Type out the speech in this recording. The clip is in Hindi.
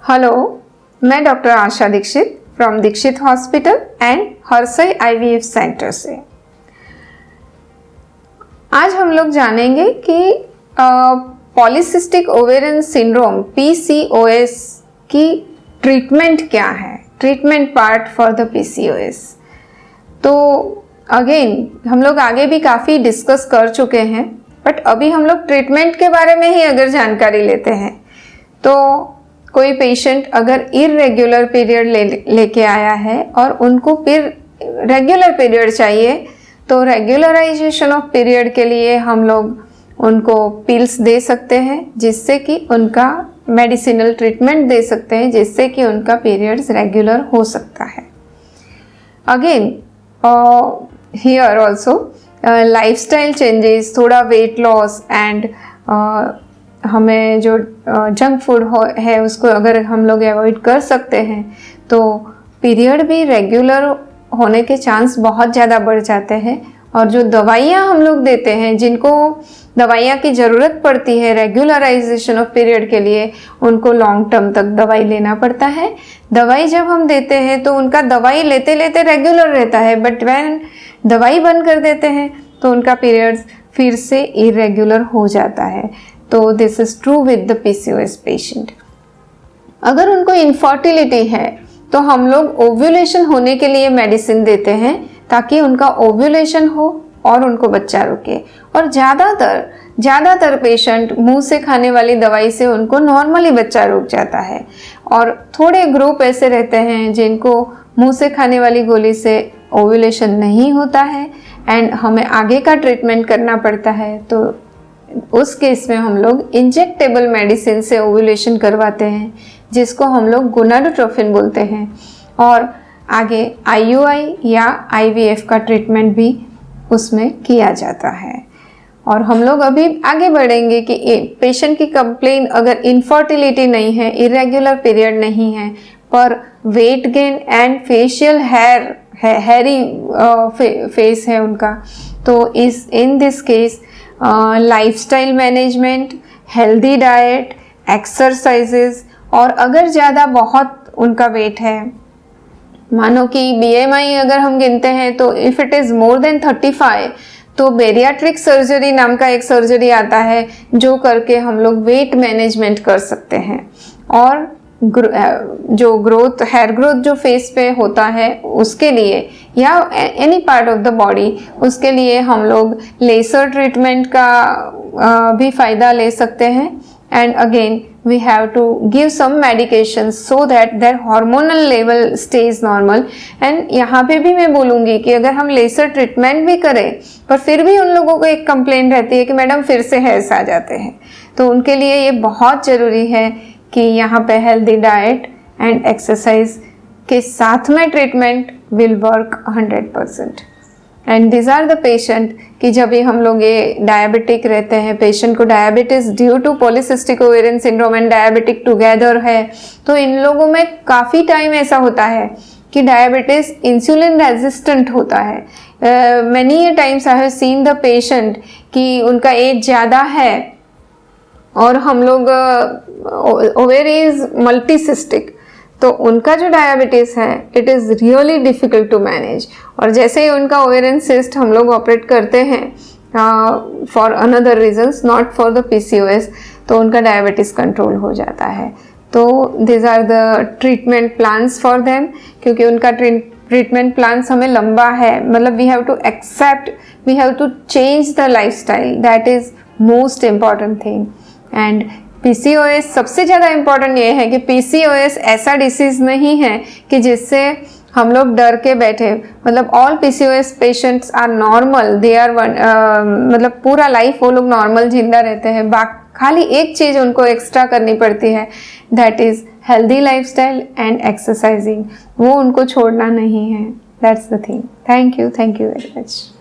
हेलो, मैं doctor Asha Dixit from Dixit hospital and हर्षई आईवीएफ सेंटर से। आज हम लोग जानेंगे कि पॉलीसिस्टिक ओवेरियन सिंड्रोम PCOS की ट्रीटमेंट क्या है, treatment part for the PCOS। तो अगेन हम लोग आगे भी काफ़ी डिस्कस कर चुके हैं, बट अभी हम लोग ट्रीटमेंट के बारे में ही अगर जानकारी लेते हैं तो कोई पेशेंट अगर इर्रेगुलर पीरियड लेके आया है और उनको फिर रेगुलर पीरियड चाहिए तो रेगुलराइजेशन ऑफ पीरियड के लिए हम लोग उनको पिल्स दे सकते हैं, जिससे कि उनका मेडिसिनल ट्रीटमेंट दे सकते हैं, जिससे कि उनका पीरियड्स रेगुलर हो सकता है। Again here also lifestyle changes, थोड़ा वेट लॉस एंड हमें जो जंक फूड है उसको अगर हम लोग अवॉइड कर सकते हैं तो पीरियड भी रेगुलर होने के चांस बहुत ज़्यादा बढ़ जाते हैं। और जो दवाइयाँ हम लोग देते हैं, जिनको दवाइयाँ की ज़रूरत पड़ती है रेगुलराइजेशन ऑफ पीरियड के लिए, उनको लॉन्ग टर्म तक दवाई लेना पड़ता है। दवाई जब हम देते हैं तो उनका दवाई लेते लेते रेगुलर रहता है, बट व्हेन दवाई बंद कर देते हैं तो उनका पीरियड्स फिर से इरेगुलर हो जाता है। तो this is true with the PCOS patient. अगर उनको इनफर्टिलिटी है तो हम लोग ओव्यूलेशन होने के लिए मेडिसिन देते हैं ताकि उनका ओव्यूलेशन हो और उनको बच्चा रुके। और ज़्यादातर पेशेंट मुंह से खाने वाली दवाई से उनको नॉर्मली बच्चा रुक जाता है। और थोड़े ग्रुप ऐसे रहते हैं जिनको मुंह से खाने वाली गोली से ओव्यूलेशन नहीं होता है एंड हमें आगे का ट्रीटमेंट करना पड़ता है। तो उस केस में हम लोग इंजेक्टेबल मेडिसिन से ओव्यूलेशन करवाते हैं, जिसको हम लोग गोनाडोट्रोपिन बोलते हैं। और आगे IUI या IVF का ट्रीटमेंट भी उसमें किया जाता है। और हम लोग अभी आगे बढ़ेंगे कि पेशेंट की कंप्लेन अगर इनफर्टिलिटी नहीं है, इरेगुलर पीरियड नहीं है, पर weight gain and facial Harry face है उनका, तो in this case lifestyle management, healthy diet, exercises, और अगर ज़्यादा बहुत उनका वेट है, मानो कि BMI अगर हम गिनते हैं तो if it is more than 35 तो बेरियाट्रिक सर्जरी नाम का एक सर्जरी आता है जो करके हम लोग वेट मैनेजमेंट कर सकते हैं। और जो हेयर ग्रोथ जो फेस पे होता है उसके लिए या any part of the body, उसके लिए हम लोग लेसर ट्रीटमेंट का भी फ़ायदा ले सकते हैं। And again we have to give some medications so that their hormonal level stays normal। and यहाँ पे भी मैं बोलूँगी कि अगर हम लेसर ट्रीटमेंट भी करें पर फिर भी उन लोगों को एक कंप्लेंट रहती है कि मैडम फिर से हेयर्स आ जाते हैं, तो उनके लिए ये बहुत ज़रूरी है कि यहाँ पे हेल्दी डाइट एंड एक्सरसाइज के साथ में treatment will work 100%। And this are the patient कि जब भी हम लोग ये डायबिटिक रहते हैं, पेशेंट को diabetes due to polycystic ovarian syndrome and diabetic together है, तो इन लोगों में काफ़ी टाइम ऐसा होता है कि डायबिटीज़ इंसुलिन रेजिस्टेंट होता है। Many times I have seen the patient कि उनका एज ज़्यादा है और हम लोग ओवेरी इज मल्टीसिस्टिक, तो उनका जो डायबिटीज़ है it is really difficult to manage. और जैसे ही उनका ओवेरियन सिस्ट हम लोग ऑपरेट करते हैं for another reasons, not for the PCOS, तो उनका डायबिटीज़ कंट्रोल हो जाता है। तो this are the treatment plans for them, क्योंकि उनका ट्रीटमेंट प्लान्स हमें लंबा है, मतलब we have to accept, we have to change the lifestyle, that is most important thing. And PCOS सबसे ज़्यादा इम्पॉर्टेंट ये है कि PCOS ऐसा डिसीज़ नहीं है कि जिससे हम लोग डर के बैठे, मतलब all PCOS patients are normal, they are मतलब पूरा लाइफ वो लोग नॉर्मल जिंदा रहते हैं। खाली एक चीज़ उनको एक्स्ट्रा करनी पड़ती है, that is healthy lifestyle and exercising, वो उनको छोड़ना नहीं है। That's the thing. Thank you very much.